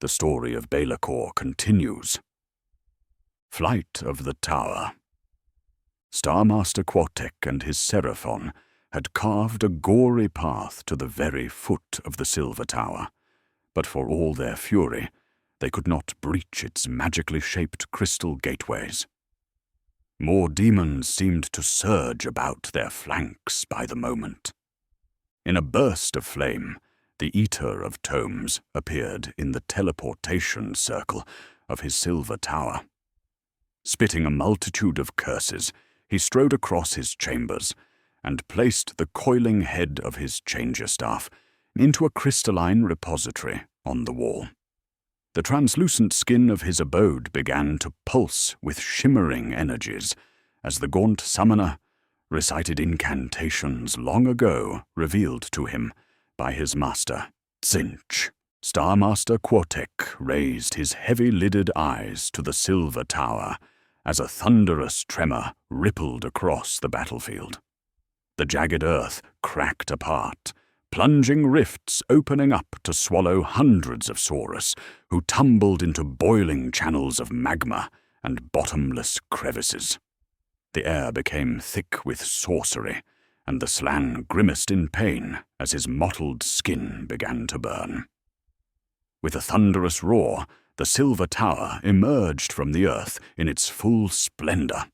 The story of Belacor continues. Flight of the Tower. Star Master Quartek and his Seraphon had carved a gory path to the very foot of the Silver Tower, but for all their fury, they could not breach its magically shaped crystal gateways. More demons seemed to surge about their flanks by the moment. In a burst of flame, the Eater of Tomes appeared in the teleportation circle of his Silver Tower. Spitting a multitude of curses, he strode across his chambers and placed the coiling head of his changer staff into a crystalline repository on the wall. The translucent skin of his abode began to pulse with shimmering energies as the gaunt summoner recited incantations long ago revealed to him by his master, Tzinch. Star Master Quartek raised his heavy-lidded eyes to the Silver Tower as a thunderous tremor rippled across the battlefield. The jagged earth cracked apart, plunging rifts opening up to swallow hundreds of Saurus, who tumbled into boiling channels of magma and bottomless crevices. The air became thick with sorcery, and the Slann grimaced in pain as his mottled skin began to burn. With a thunderous roar, the Silver Tower emerged from the earth in its full splendor,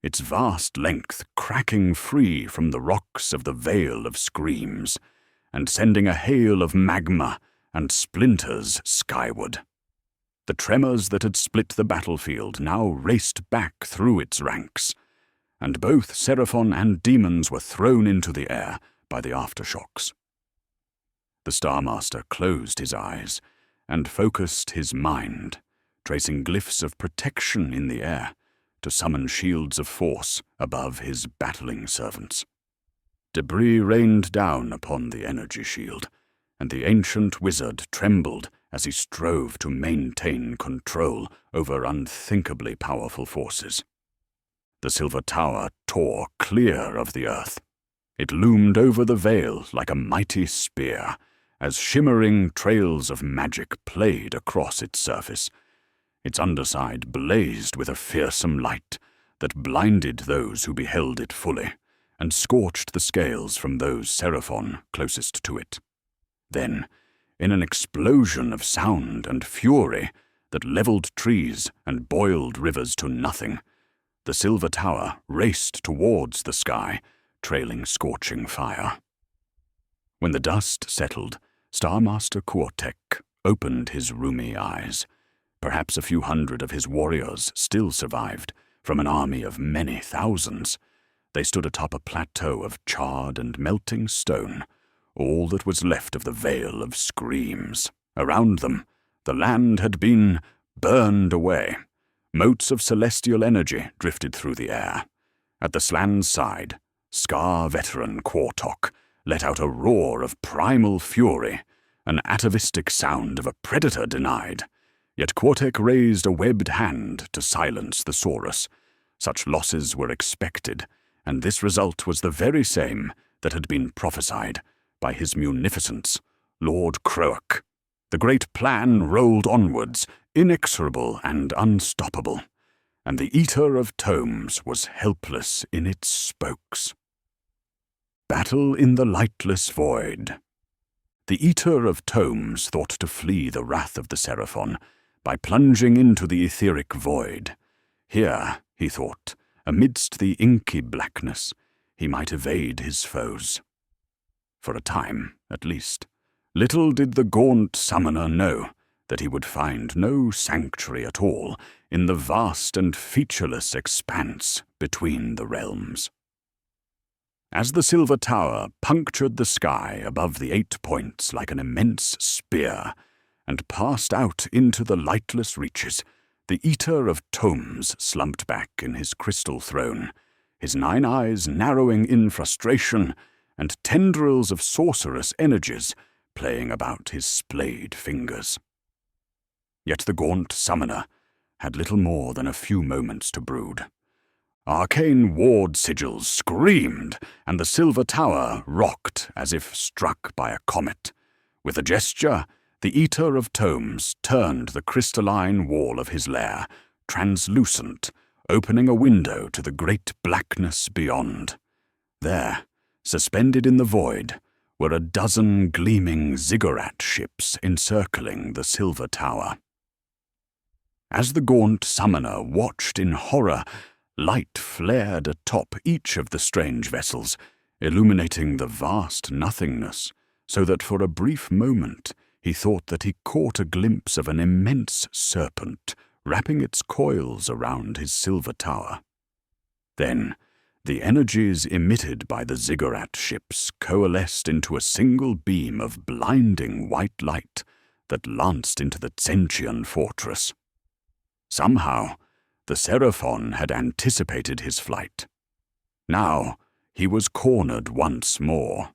its vast length cracking free from the rocks of the Vale of Screams, and sending a hail of magma and splinters skyward. The tremors that had split the battlefield now raced back through its ranks, and both Seraphon and demons were thrown into the air by the aftershocks. The Star Master closed his eyes and focused his mind, tracing glyphs of protection in the air to summon shields of force above his battling servants. Debris rained down upon the energy shield, and the ancient wizard trembled as he strove to maintain control over unthinkably powerful forces. The Silver Tower tore clear of the earth. It loomed over the Vale like a mighty spear, as shimmering trails of magic played across its surface. Its underside blazed with a fearsome light that blinded those who beheld it fully, and scorched the scales from those Seraphon closest to it. Then, in an explosion of sound and fury that leveled trees and boiled rivers to nothing, the Silver Tower raced towards the sky, trailing scorching fire. When the dust settled, Star Master Quartek opened his rheumy eyes. Perhaps a few hundred of his warriors still survived from an army of many thousands. They stood atop a plateau of charred and melting stone, all that was left of the Vale of Screams. Around them, the land had been burned away. Motes of celestial energy drifted through the air. At the Slann's side, Scar veteran Quartok let out a roar of primal fury, an atavistic sound of a predator denied. Yet Quartek raised a webbed hand to silence the Saurus. Such losses were expected, and this result was the very same that had been prophesied by his munificence, Lord Croak. The great plan rolled onwards, inexorable and unstoppable, and the Eater of Tomes was helpless in its spokes. Battle in the lightless void. The Eater of Tomes thought to flee the wrath of the Seraphon by plunging into the etheric void. Here, he thought, amidst the inky blackness, he might evade his foes. For a time, at least, little did the gaunt summoner know that he would find no sanctuary at all in the vast and featureless expanse between the realms. As the Silver Tower punctured the sky above the 8 points like an immense spear and passed out into the lightless reaches, the Eater of Tomes slumped back in his crystal throne, his 9 eyes narrowing in frustration and tendrils of sorcerous energies playing about his splayed fingers. Yet the gaunt summoner had little more than a few moments to brood. Arcane ward sigils screamed, and the Silver Tower rocked as if struck by a comet. With a gesture, the Eater of Tomes turned the crystalline wall of his lair translucent, opening a window to the great blackness beyond. There, suspended in the void, were a dozen gleaming ziggurat ships encircling the silver tower. As the gaunt summoner watched in horror, light flared atop each of the strange vessels, illuminating the vast nothingness, so that for a brief moment he thought that he caught a glimpse of an immense serpent wrapping its coils around his silver tower. Then, the energies emitted by the ziggurat ships coalesced into a single beam of blinding white light that lanced into the Tsentian fortress. Somehow, the Seraphon had anticipated his flight. Now, he was cornered once more.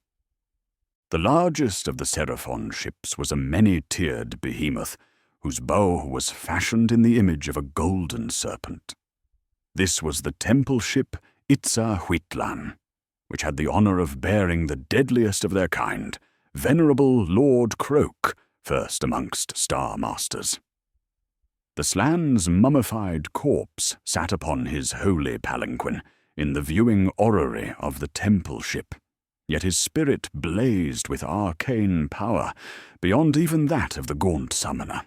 The largest of the Seraphon ships was a many-tiered behemoth, whose bow was fashioned in the image of a golden serpent. This was the temple ship Itzahuitlan, which had the honor of bearing the deadliest of their kind, venerable Lord Croak, first amongst Star Masters. The Slan's mummified corpse sat upon his holy palanquin in the viewing orrery of the temple ship, yet his spirit blazed with arcane power beyond even that of the gaunt summoner.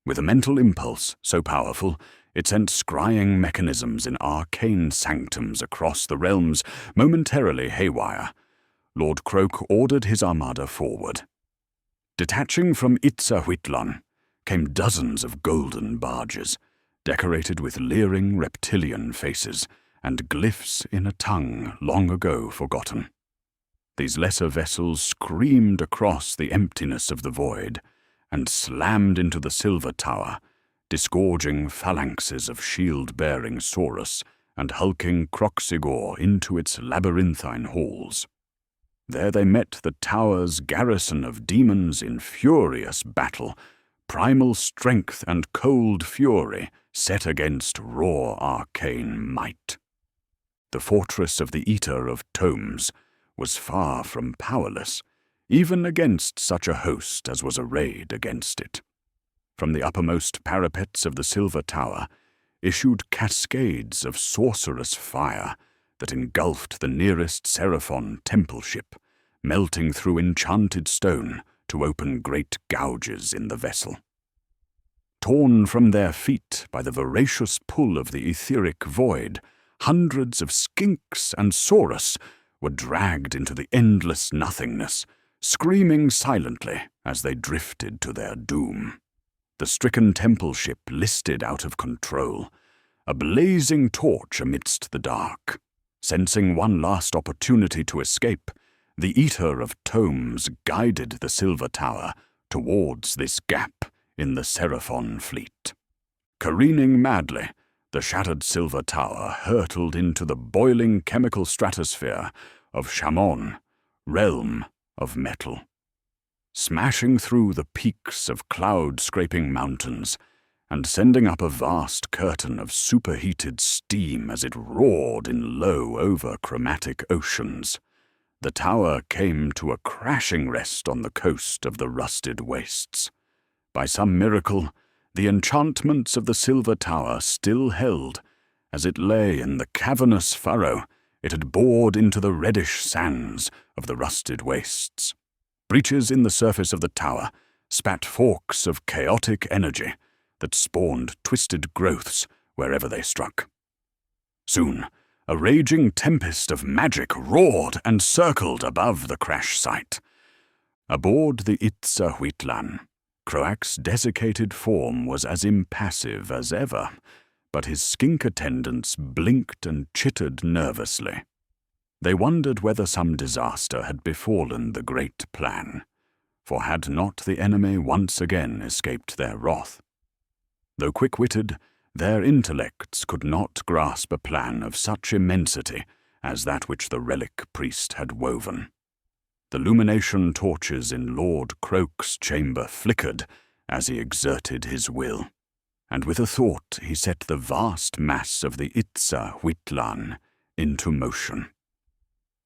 With a mental impulse so powerful, it sent scrying mechanisms in arcane sanctums across the realms momentarily haywire. Lord Croak ordered his armada forward. Detaching from Itzahuitlan came dozens of golden barges, decorated with leering reptilian faces and glyphs in a tongue long ago forgotten. These lesser vessels screamed across the emptiness of the void and slammed into the silver tower, disgorging phalanxes of shield-bearing Saurus and hulking Croxigor into its labyrinthine halls. There they met the tower's garrison of demons in furious battle, primal strength and cold fury set against raw arcane might. The fortress of the Eater of Tomes was far from powerless, even against such a host as was arrayed against it. From the uppermost parapets of the silver tower issued cascades of sorcerous fire that engulfed the nearest Seraphon temple ship, melting through enchanted stone to open great gouges in the vessel. Torn from their feet by the voracious pull of the etheric void, hundreds of skinks and saurus were dragged into the endless nothingness, screaming silently as they drifted to their doom. The stricken temple ship listed out of control, a blazing torch amidst the dark. Sensing one last opportunity to escape, the Eater of Tomes guided the silver tower towards this gap in the Seraphon fleet. Careening madly, the shattered silver tower hurtled into the boiling chemical stratosphere of Shamon, realm of metal. Smashing through the peaks of cloud-scraping mountains and sending up a vast curtain of superheated steam as it roared in low over-chromatic oceans, the tower came to a crashing rest on the coast of the rusted wastes. By some miracle, the enchantments of the silver tower still held, as it lay in the cavernous furrow it had bored into the reddish sands of the rusted wastes. Breaches in the surface of the tower spat forks of chaotic energy that spawned twisted growths wherever they struck. Soon, a raging tempest of magic roared and circled above the crash site. Aboard the Itzahuitlan, Croak's desiccated form was as impassive as ever, but his skink attendants blinked and chittered nervously. They wondered whether some disaster had befallen the great plan, for had not the enemy once again escaped their wrath? Though quick-witted, their intellects could not grasp a plan of such immensity as that which the relic priest had woven. The lumination torches in Lord Croak's chamber flickered as he exerted his will, and with a thought he set the vast mass of the Itzahuitlan into motion.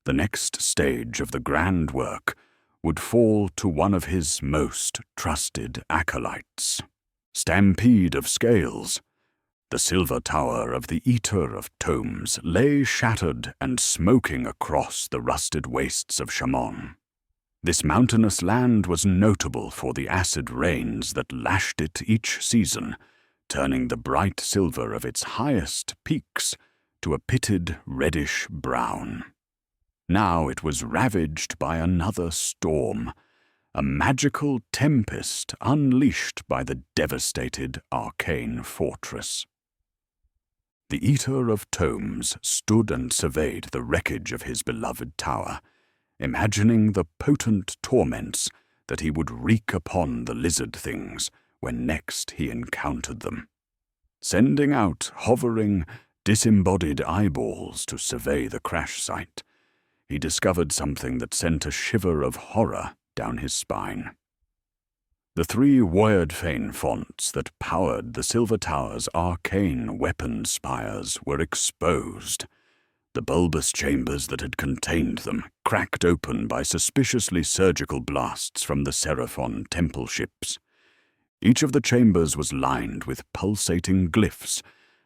The next stage of the grand work would fall to one of his most trusted acolytes. Stampede of Scalls. The silver tower of the Eater of Tomes lay shattered and smoking across the rusted wastes of Chamon. This mountainous land was notable for the acid rains that lashed it each season, turning the bright silver of its highest peaks to a pitted reddish brown. Now it was ravaged by another storm, a magical tempest unleashed by the devastated arcane fortress. The Eater of Tomes stood and surveyed the wreckage of his beloved tower, imagining the potent torments that he would wreak upon the lizard things when next he encountered them. Sending out hovering, disembodied eyeballs to survey the crash site, he discovered something that sent a shiver of horror down his spine. The 3 Wordfane fonts that powered the Silver Tower's arcane weapon spires were exposed. The bulbous chambers that had contained them cracked open by suspiciously surgical blasts from the Seraphon temple ships. Each of the chambers was lined with pulsating glyphs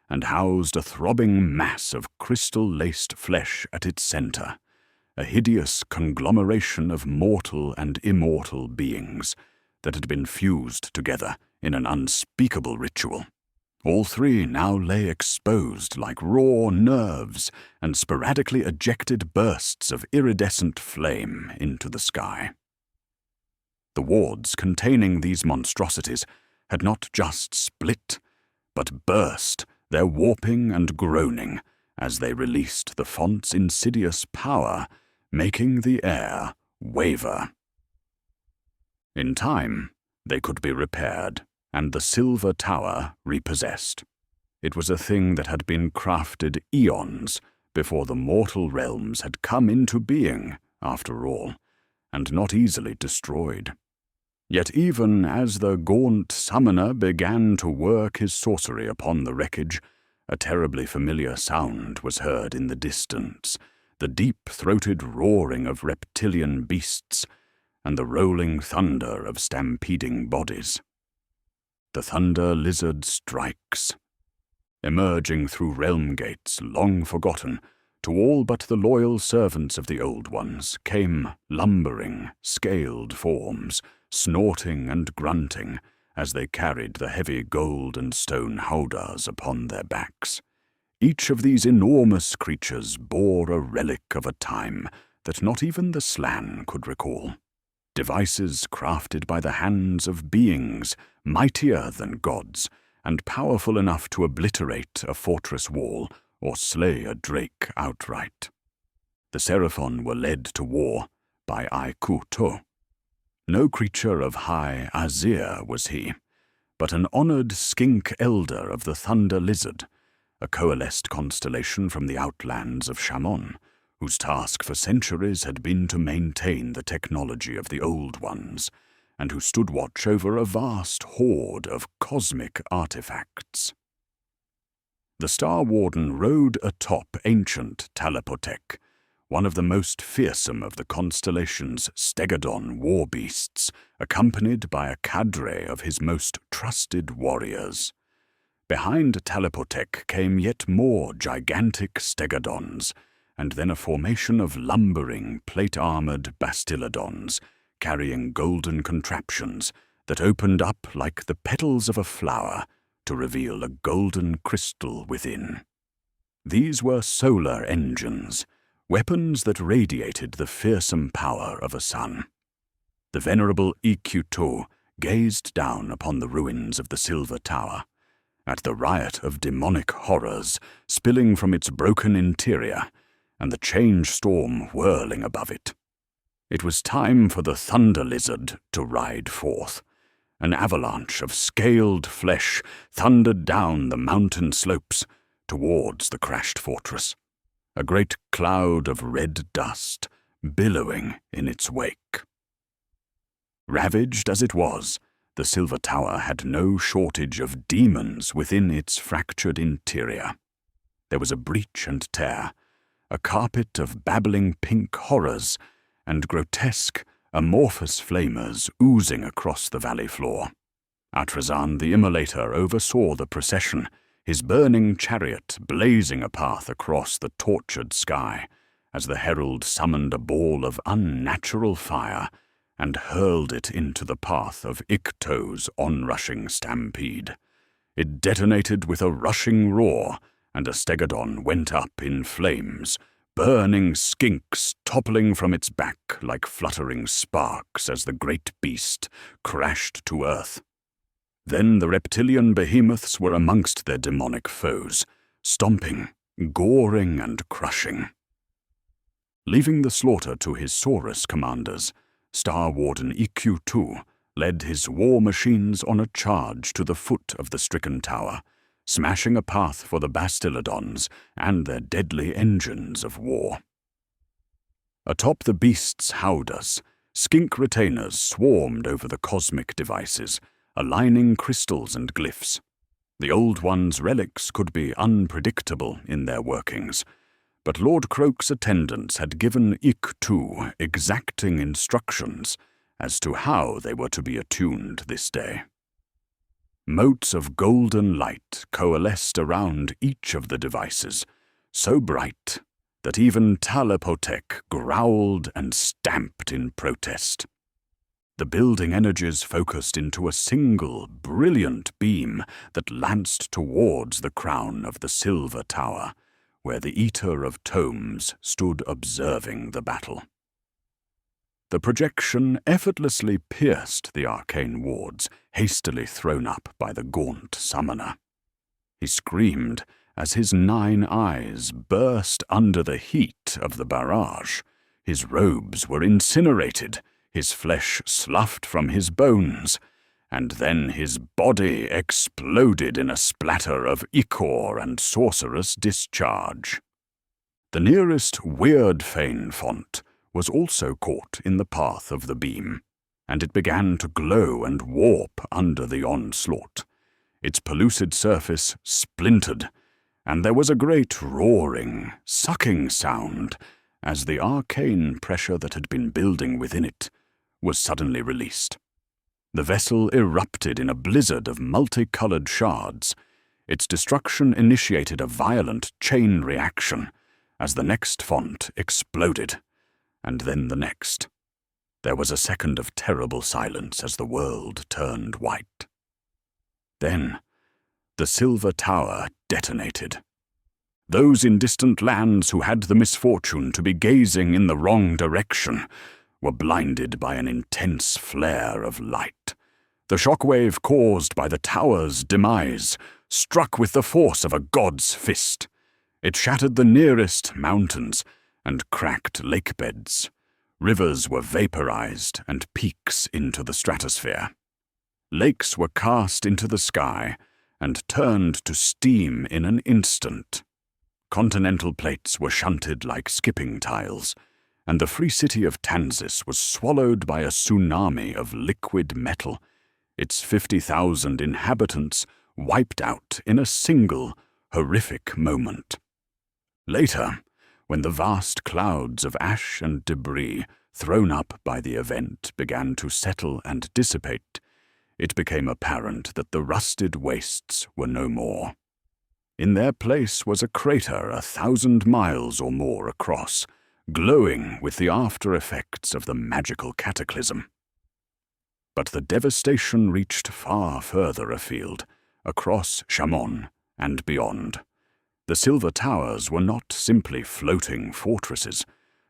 and housed a throbbing mass of crystal-laced flesh at its center, a hideous conglomeration of mortal and immortal beings that had been fused together in an unspeakable ritual. All 3 now lay exposed like raw nerves and sporadically ejected bursts of iridescent flame into the sky. The wards containing these monstrosities had not just split, but burst, their warping and groaning as they released the font's insidious power, making the air waver. In time, they could be repaired, and the Silver Tower repossessed. It was a thing that had been crafted eons before the mortal realms had come into being, after all, and not easily destroyed. Yet even as the gaunt summoner began to work his sorcery upon the wreckage, a terribly familiar sound was heard in the distance, the deep-throated roaring of reptilian beasts and the rolling thunder of stampeding bodies. The thunder lizard strikes. Emerging through realm gates long forgotten, to all but the loyal servants of the Old Ones came lumbering, scaled forms, snorting and grunting as they carried the heavy gold and stone howdahs upon their backs. Each of these enormous creatures bore a relic of a time that not even the Slann could recall. Devices crafted by the hands of beings mightier than gods and powerful enough to obliterate a fortress wall or slay a drake outright. The Seraphon were led to war by Aikuto. No creature of high Azir was he, but an honored skink elder of the Thunder Lizard, a coalesced constellation from the outlands of Chamon, whose task for centuries had been to maintain the technology of the Old Ones, and who stood watch over a vast hoard of cosmic artifacts. The Star Warden rode atop ancient Talapotek, one of the most fearsome of the constellation's Stegadon war beasts, accompanied by a cadre of his most trusted warriors. Behind Talapotek came yet more gigantic Stegadons, and then a formation of lumbering, plate-armored Bastiladons, carrying golden contraptions that opened up like the petals of a flower to reveal a golden crystal within. These were solar engines, weapons that radiated the fearsome power of a sun. The venerable Ikuto gazed down upon the ruins of the Silver Tower, at the riot of demonic horrors spilling from its broken interior, and the change storm whirling above it. It was time for the Thunder Lizard to ride forth. An avalanche of scaled flesh thundered down the mountain slopes towards the crashed fortress, a great cloud of red dust billowing in its wake. Ravaged as it was, the Silver Tower had no shortage of demons within its fractured interior. There was a breach and tear, a carpet of babbling pink horrors, and grotesque, amorphous flamers oozing across the valley floor. Atrazan the Immolator oversaw the procession, his burning chariot blazing a path across the tortured sky, as the herald summoned a ball of unnatural fire and hurled it into the path of Ikto's onrushing stampede. It detonated with a rushing roar, and a stegodon went up in flames, burning skinks toppling from its back like fluttering sparks as the great beast crashed to earth. Then the reptilian behemoths were amongst their demonic foes, stomping, goring, and crushing. Leaving the slaughter to his Saurus commanders, Star Warden EQ2 led his war machines on a charge to the foot of the stricken tower, smashing a path for the Bastillodons and their deadly engines of war. Atop the beast's howdahs, skink retainers swarmed over the cosmic devices, aligning crystals and glyphs. The Old One's relics could be unpredictable in their workings, but Lord Croak's attendants had given Ik-2 exacting instructions as to how they were to be attuned this day. Motes of golden light coalesced around each of the devices, so bright that even Talapotek growled and stamped in protest. The building energies focused into a single, brilliant beam that lanced towards the crown of the Silver Tower, where the Eater of Tomes stood observing the battle. The projection effortlessly pierced the arcane wards, hastily thrown up by the gaunt summoner. He screamed as his 9 eyes burst under the heat of the barrage. His robes were incinerated, his flesh sloughed from his bones, and then his body exploded in a splatter of ichor and sorcerous discharge. The nearest weird fane font was also caught in the path of the beam, and it began to glow and warp under the onslaught. Its pellucid surface splintered, and there was a great roaring, sucking sound as the arcane pressure that had been building within it was suddenly released. The vessel erupted in a blizzard of multicolored shards. Its destruction initiated a violent chain reaction as the next font exploded, and then the next. There was a second of terrible silence as the world turned white. Then, the Silver Tower detonated. Those in distant lands who had the misfortune to be gazing in the wrong direction were blinded by an intense flare of light. The shockwave caused by the tower's demise struck with the force of a god's fist. It shattered the nearest mountains and cracked lake beds. Rivers were vaporized and peaks into the stratosphere. Lakes were cast into the sky and turned to steam in an instant. Continental plates were shunted like skipping tiles, and the free city of Tansis was swallowed by a tsunami of liquid metal, its 50,000 inhabitants wiped out in a single, horrific moment. Later, when the vast clouds of ash and debris thrown up by the event began to settle and dissipate, it became apparent that the rusted wastes were no more. In their place was a crater 1,000 miles or more across, glowing with the after-effects of the magical cataclysm. But the devastation reached far further afield, across Chamon and beyond. The Silver Towers were not simply floating fortresses,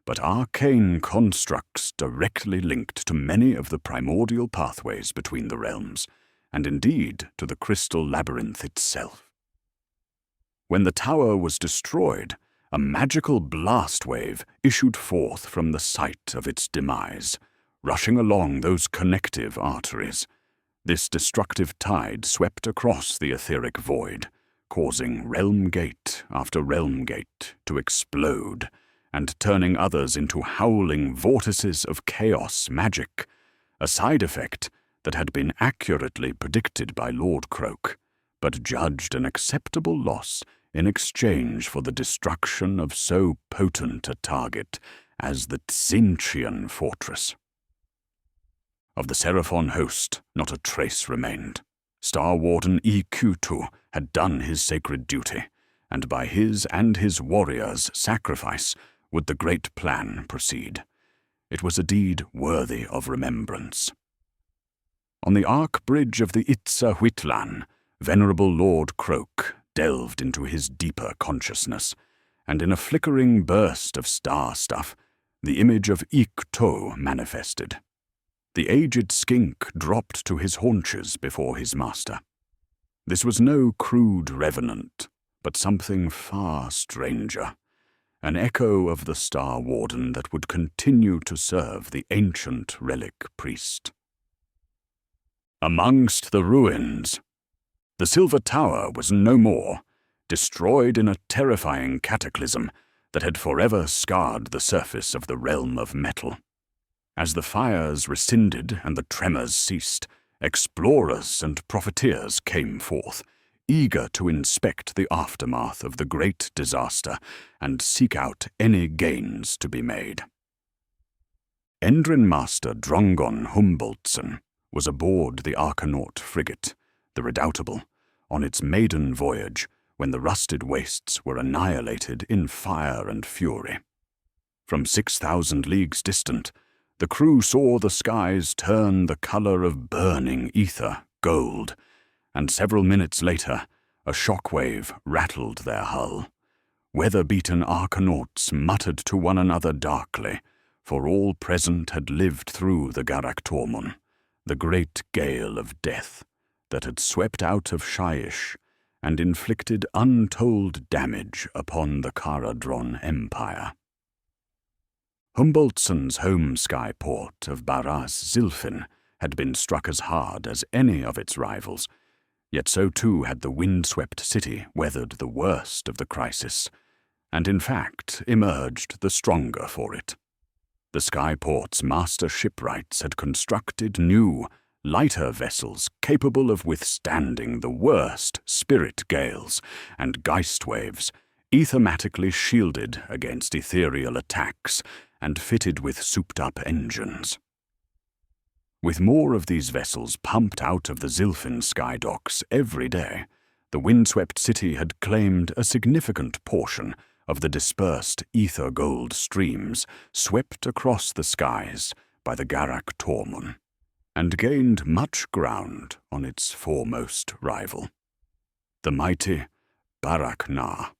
but arcane constructs directly linked to many of the primordial pathways between the realms, and indeed to the crystal labyrinth itself. When the tower was destroyed, a magical blast wave issued forth from the site of its demise, rushing along those connective arteries. This destructive tide swept across the etheric void, causing realm gate after realm gate to explode, and turning others into howling vortices of chaos magic, a side effect that had been accurately predicted by Lord Croak, but judged an acceptable loss in exchange for the destruction of so potent a target as the Tzinchian fortress. Of the Seraphon host, not a trace remained. Star Warden Ikutu had done his sacred duty, and by his and his warriors' sacrifice would the great plan proceed. It was a deed worthy of remembrance. On the arc bridge of the Itza-Huitlan, Venerable Lord Croak delved into his deeper consciousness, and in a flickering burst of star stuff, the image of Ikto manifested. The aged skink dropped to his haunches before his master. This was no crude revenant, but something far stranger, an echo of the Star Warden that would continue to serve the ancient relic priest. Amongst the ruins, the Silver Tower was no more, destroyed in a terrifying cataclysm that had forever scarred the surface of the realm of metal. As the fires rescinded and the tremors ceased, explorers and profiteers came forth, eager to inspect the aftermath of the great disaster and seek out any gains to be made. Endrin Master Drongon Humboldtson was aboard the Arcanaut frigate, the Redoubtable, on its maiden voyage when the rusted wastes were annihilated in fire and fury. From 6,000 leagues distant, the crew saw the skies turn the color of burning ether, gold, and several minutes later, a shockwave rattled their hull. Weather-beaten Arcanauts muttered to one another darkly, for all present had lived through the Garak Tormon, the great gale of death that had swept out of Shyish and inflicted untold damage upon the Caradron Empire. Humboldtson's home skyport of Baras Zilfin had been struck as hard as any of its rivals, yet so too had the windswept city weathered the worst of the crisis, and in fact emerged the stronger for it. The skyport's master shipwrights had constructed new, lighter vessels capable of withstanding the worst spirit gales and geist waves, ethermatically shielded against ethereal attacks and fitted with souped-up engines. With more of these vessels pumped out of the Zilfin sky docks every day, the windswept city had claimed a significant portion of the dispersed ether gold streams swept across the skies by the Garak Tormon, and gained much ground on its foremost rival, the mighty Barak Na.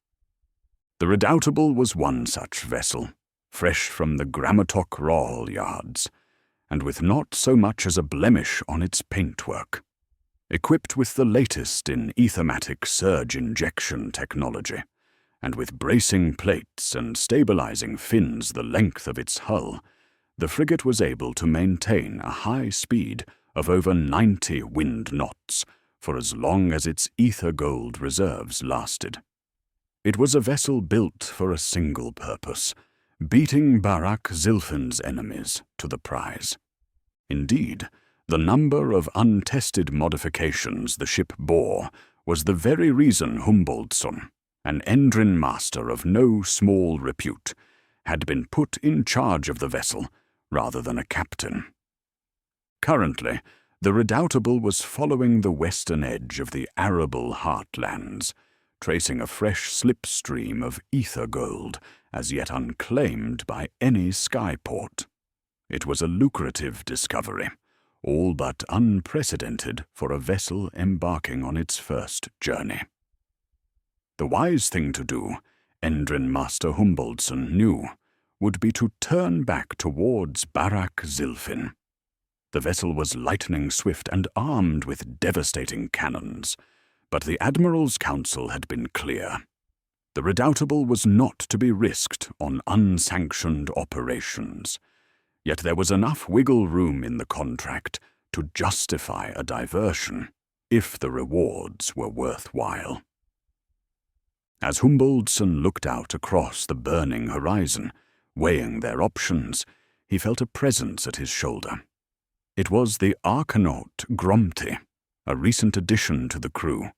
The Redoubtable was one such vessel, fresh from the Grammatok Rawl yards, and with not so much as a blemish on its paintwork. Equipped with the latest in ethermatic surge injection technology, and with bracing plates and stabilizing fins the length of its hull, the frigate was able to maintain a high speed of over 90 wind knots for as long as its ether gold reserves lasted. It was a vessel built for a single purpose, beating Barak Zilfin's enemies to the prize. Indeed, the number of untested modifications the ship bore was the very reason Humboldtson, an Endrin master of no small repute, had been put in charge of the vessel rather than a captain. Currently, the Redoubtable was following the western edge of the arable heartlands, tracing a fresh slipstream of ether gold as yet unclaimed by any skyport. It was a lucrative discovery, all but unprecedented for a vessel embarking on its first journey. The wise thing to do, Endrin Master Humboldtson knew, would be to turn back towards Barak Zilfin. The vessel was lightning swift and armed with devastating cannons, but the Admiral's counsel had been clear. The Redoubtable was not to be risked on unsanctioned operations, yet there was enough wiggle room in the contract to justify a diversion, if the rewards were worthwhile. As Humboldtson looked out across the burning horizon, weighing their options, he felt a presence at his shoulder. It was the Arcanaut Gromty, a recent addition to the crew.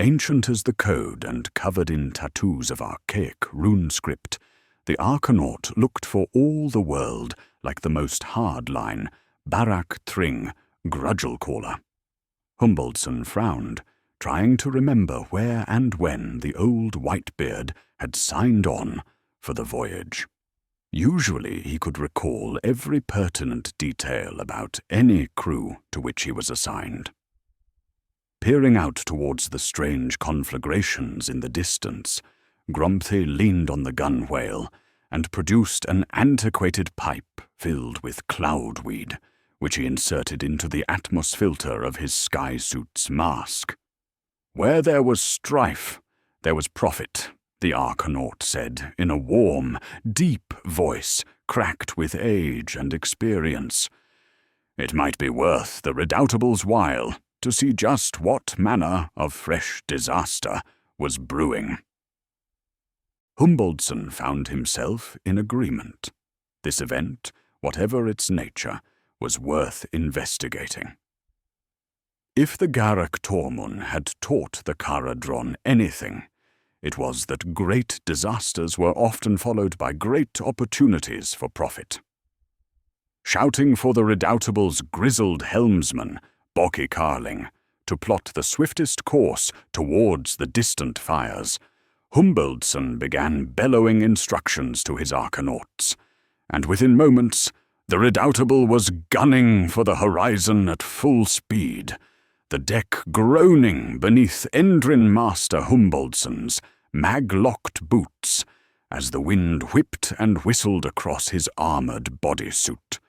Ancient as the code and covered in tattoos of archaic rune script, the Arcanaut looked for all the world like the most hardline, Barak Thring, Grudgel-caller. Humboldson frowned, trying to remember where and when the old Whitebeard had signed on for the voyage. Usually he could recall every pertinent detail about any crew to which he was assigned. Peering out towards the strange conflagrations in the distance, Grumpy leaned on the gunwale and produced an antiquated pipe filled with cloudweed, which he inserted into the atmos filter of his sky-suit's mask. "Where there was strife, there was profit," the Archanaut said in a warm, deep voice cracked with age and experience. "It might be worth the Redoutable's while to see just what manner of fresh disaster was brewing." Humboldson found himself in agreement. This event, whatever its nature, was worth investigating. If the Garruk Tormun had taught the Caradron anything, it was that great disasters were often followed by great opportunities for profit. Shouting for the Redoutable's grizzled helmsman, Bocky Carling, to plot the swiftest course towards the distant fires, Humboldson began bellowing instructions to his Archanauts, and within moments the Redoutable was gunning for the horizon at full speed, the deck groaning beneath Endrin Master Humboldson's mag-locked boots as the wind whipped and whistled across his armored bodysuit.